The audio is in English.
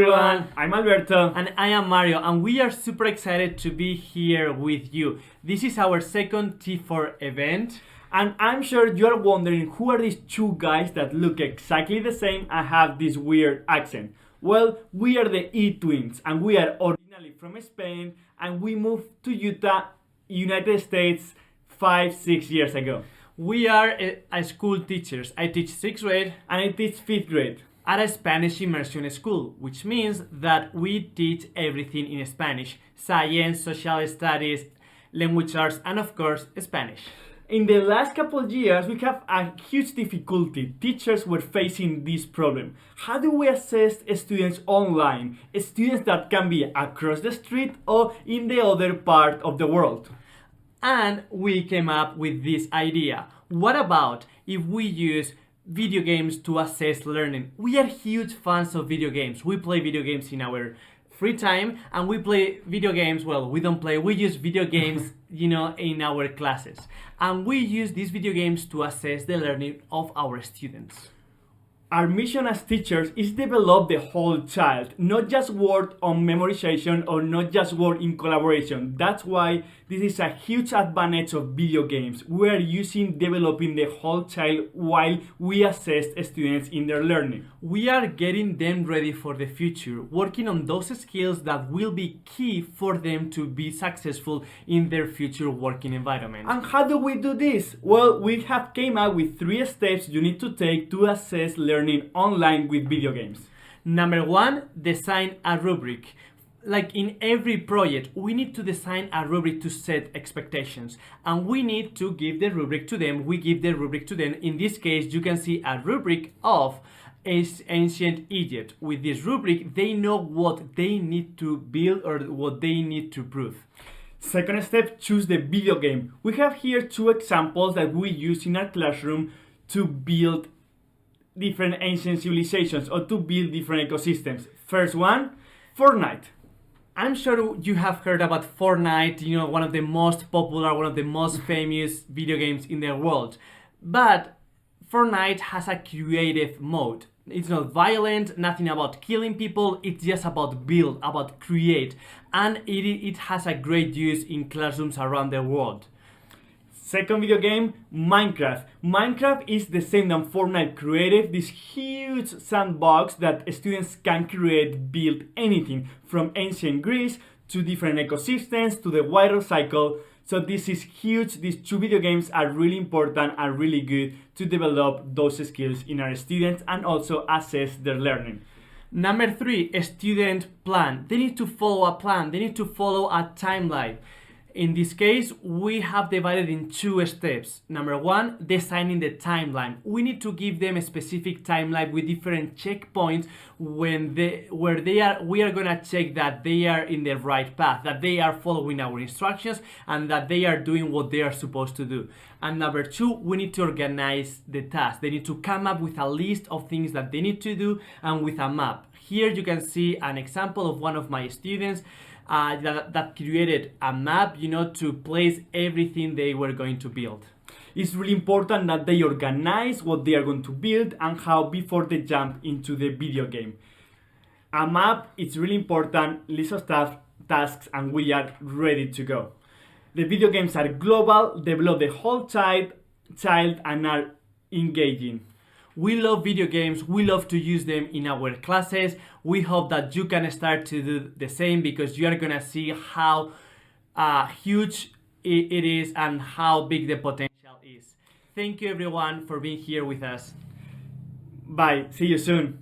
Everyone, I'm Alberto. And I am Mario, and we are super excited to be here with you. This is our second T4 event. And I'm sure you are wondering who are these two guys that look exactly the same and have this weird accent. Well, we are the eTwinz, and we are originally from Spain, and we moved to Utah, United States 5-6 years ago. We are school teachers. I teach 6th grade And I teach 5th grade. at a Spanish immersion school, which means that we teach everything in Spanish: science, social studies, language arts, and of course, Spanish. In the last couple of years, we have a huge difficulty. Teachers were facing this problem. How do we assess students online? Students that can be across the street or in the other part of the world. And we came up with this idea. What about if we use video games to assess learning? We are huge fans of video games. We play video games in our free time, and we play video games, we don't play, we use video games, in our classes. And we use these video games to assess the learning of our students. Our mission as teachers is develop the whole child, not just work on memorization or not just work in collaboration. That's why this is a huge advantage of video games. We are developing the whole child while we assess students in their learning. We are getting them ready for the future, working on those skills that will be key for them to be successful in their future working environment. And how do we do this? Well, we have came up with 3 steps you need to take to assess learning online with video games. Number 1, design a rubric. Like in every project, we need to design a rubric to set expectations, and we need to give the rubric to them. We give the rubric to them. In this case, you can see a rubric of ancient Egypt. With this rubric, they know what they need to build or what they need to prove. Second step, choose the video game. We have here 2 examples that we use in our classroom to build different ancient civilizations or to build different ecosystems. First one, Fortnite. I'm sure you have heard about Fortnite, one of the most popular, one of the most famous video games in the world. But Fortnite has a creative mode. It's not violent, nothing about killing people, it's just about build, about create. And it has a great use in classrooms around the world. Second video game, Minecraft. Minecraft is the same than Fortnite Creative, this huge sandbox that students can create, build anything from ancient Greece to different ecosystems to the water cycle. So this is huge. These 2 video games are really important and really good to develop those skills in our students and also assess their learning. Number 3, a student plan. They need to follow a plan. They need to follow a timeline. In this case, we have divided in 2 steps. Number 1, designing the timeline. We need to give them a specific timeline with different checkpoints we are gonna check that they are in the right path, that they are following our instructions, and that they are doing what they are supposed to do. And number 2, we need to organize the task. They need to come up with a list of things that they need to do and with a map. Here you can see an example of one of my students that created a map, to place everything they were going to build. It's really important that they organize what they are going to build and how before they jump into the video game. A map is really important, list of tasks, and we are ready to go. The video games are global, develop the whole child and are engaging. We love video games, we love to use them in our classes. We hope that you can start to do the same because you are gonna see how huge it is and how big the potential is. Thank you everyone for being here with us. Bye, see you soon.